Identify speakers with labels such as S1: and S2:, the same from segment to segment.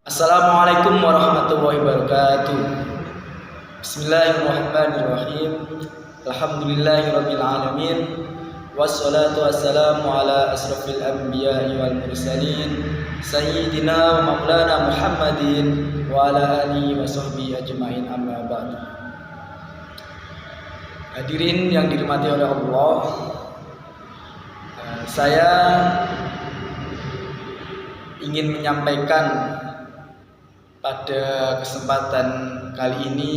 S1: Assalamualaikum warahmatullahi wabarakatuh. Bismillahirrahmanirrahim. Alhamdulillahirabbil alamin. Wassalatu wassalamu ala asrofil anbiya'i wal mursalin sayyidina wa maulana Muhammadin wa ala alihi wa sahbihi ajma'in, amma ba'du. Hadirin yang dirahmati oleh Allah, saya ingin menyampaikan pada kesempatan kali ini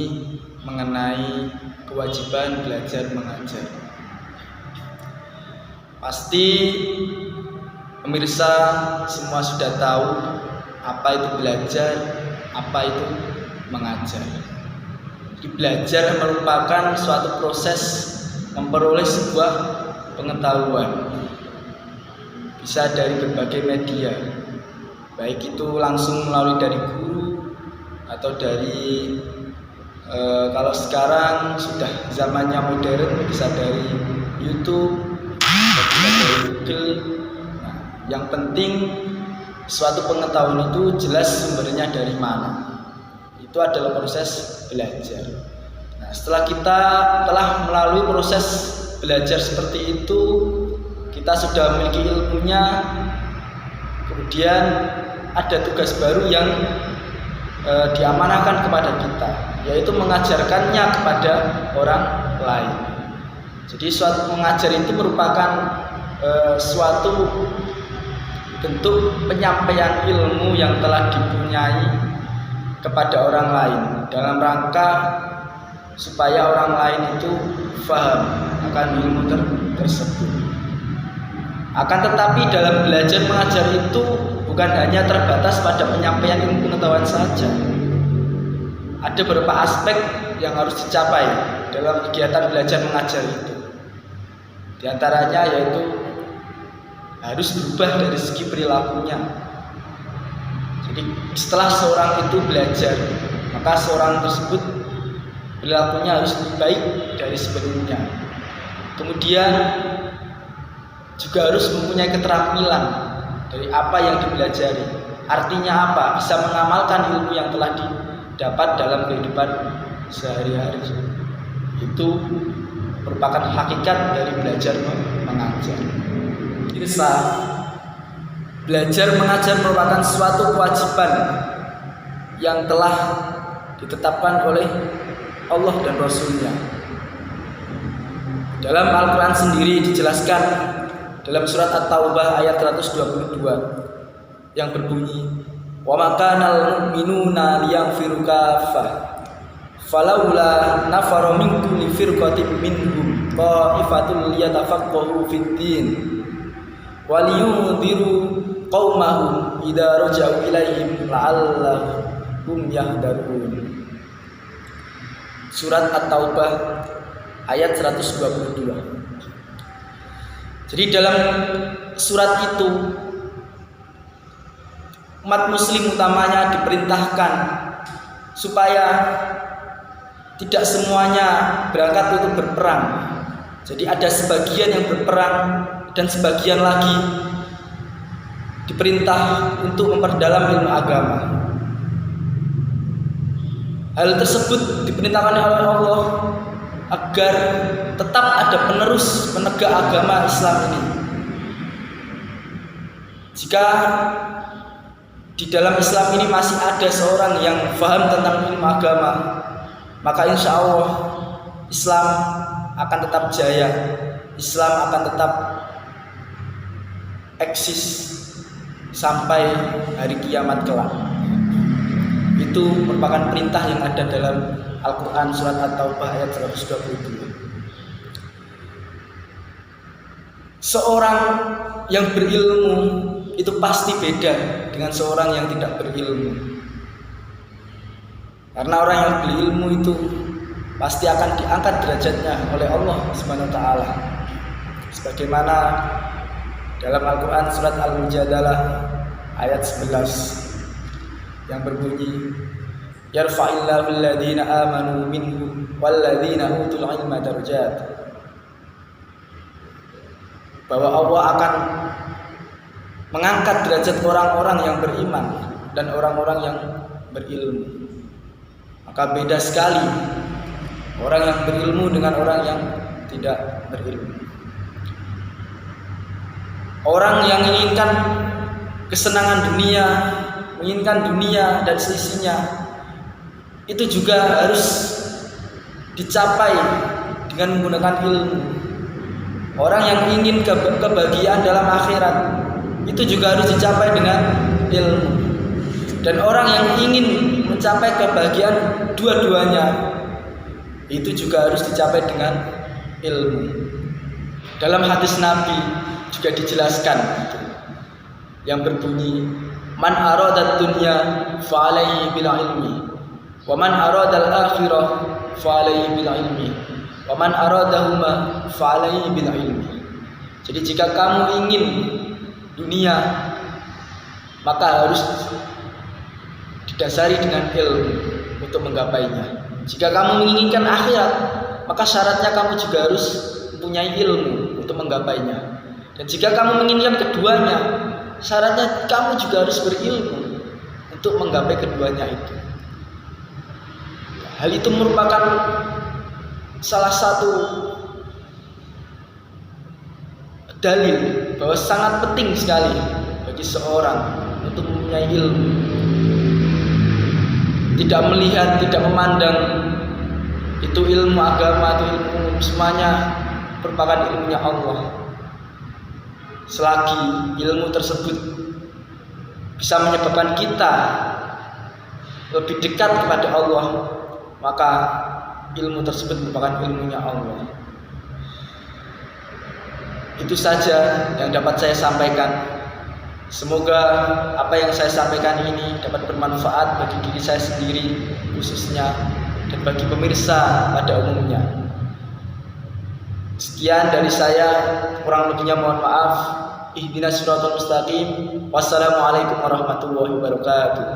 S1: mengenai kewajiban belajar mengajar. Pasti pemirsa semua sudah tahu apa itu belajar, apa itu mengajar. Jadi belajar merupakan suatu proses memperoleh sebuah pengetahuan, bisa dari berbagai media, baik itu langsung melalui dari guru atau dari kalau sekarang sudah zamannya modern, bisa dari YouTube atau bisa dari Google. Nah, yang penting suatu pengetahuan itu jelas sumbernya dari mana. Itu adalah proses belajar. Nah, setelah kita telah melalui proses belajar seperti itu, kita sudah memiliki ilmunya, kemudian ada tugas baru yang diamanahkan kepada kita, yaitu mengajarkannya kepada orang lain. Jadi suatu mengajar itu merupakan suatu bentuk penyampaian ilmu yang telah dipunyai kepada orang lain dalam rangka supaya orang lain itu paham akan ilmu tersebut. Akan tetapi dalam belajar mengajar itu bukan hanya terbatas pada penyampaian ilmu pengetahuan saja. Ada beberapa aspek yang harus dicapai dalam kegiatan belajar mengajar itu. Di antaranya yaitu harus berubah dari segi perilakunya. Jadi setelah seorang itu belajar, maka seorang tersebut perilakunya harus lebih baik dari sebelumnya. Kemudian juga harus mempunyai keterampilan dari apa yang dipelajari. Artinya apa? Bisa mengamalkan ilmu yang telah didapat dalam kehidupan sehari-hari. Itu merupakan hakikat dari belajar mengajar. Irsa, belajar mengajar merupakan suatu kewajiban yang telah ditetapkan oleh Allah dan Rasul-Nya. Dalam Al-Quran sendiri dijelaskan dalam surat At-Taubah ayat 122 yang berbunyi, wa makanal mu'minuna liyaghfiru kaffah falaula nafara min kulli firqatin minhum ta'ifatul liyatafaqahu fid-din wa liyunziru qaumahum idza raja'u ilaihim la'allahum yahdharun. Surat At-Taubah ayat 122. Jadi dalam surat itu umat muslim utamanya diperintahkan supaya tidak semuanya berangkat untuk berperang. Jadi ada sebagian yang berperang dan sebagian lagi diperintah untuk memperdalam ilmu agama. Hal tersebut diperintahkan oleh Allah agar tetap ada penerus penegak agama Islam ini. Jika di dalam Islam ini masih ada seorang yang paham tentang ilmu agama, maka insya Allah Islam akan tetap jaya, Islam akan tetap eksis sampai hari kiamat kelak. Itu merupakan perintah yang ada dalam Al-Quran surat At-Taubah ayat 122. Seorang yang berilmu itu pasti beda dengan seorang yang tidak berilmu. Karena orang yang berilmu itu pasti akan diangkat derajatnya oleh Allah Subhanahu wa taala. Sebagaimana dalam Al-Quran surat Al-Mujadalah ayat 11 yang berbunyi, yarfa'illahu alladhina amanu minhum walladhina utul ilma darajat. Bahwa Allah akan mengangkat derajat orang-orang yang beriman dan orang-orang yang berilmu. Maka beda sekali orang yang berilmu dengan orang yang tidak berilmu. Orang yang menginginkan kesenangan dunia, menginginkan dunia dan seisinya, itu juga harus dicapai dengan menggunakan ilmu. Orang yang ingin kebahagiaan dalam akhirat, itu juga harus dicapai dengan ilmu. Dan orang yang ingin mencapai kebahagiaan dua-duanya, itu juga harus dicapai dengan ilmu. Dalam hadis Nabi juga dijelaskan yang berbunyi, man aradad dunya fa alaihi bil ilmi, wa man aradal akhirah fa alaihi bil ilmi, wa man aradahuma fa alaihi bil ilmi. Jadi jika kamu ingin dunia, maka harus didasari dengan ilmu untuk menggapainya. Jika kamu menginginkan akhirat, maka syaratnya kamu juga harus mempunyai ilmu untuk menggapainya. Dan jika kamu menginginkan keduanya, syaratnya kamu juga harus berilmu untuk menggapai keduanya itu. Hal itu merupakan salah satu dalil bahwa sangat penting sekali bagi seorang untuk mempunyai ilmu. Tidak melihat, tidak memandang itu ilmu agama atau ilmu umum, semuanya merupakan ilmunya Allah. Selagi ilmu tersebut bisa menyebabkan kita lebih dekat kepada Allah, maka ilmu tersebut merupakan ilmunya Allah. Itu saja yang dapat saya sampaikan. Semoga apa yang saya sampaikan ini dapat bermanfaat bagi diri saya sendiri khususnya, dan bagi pemirsa pada umumnya. Sekian dari saya, kurang lebihnya mohon maaf. Ihdinas siratal mustaqim. Wassalamualaikum warahmatullahi wabarakatuh.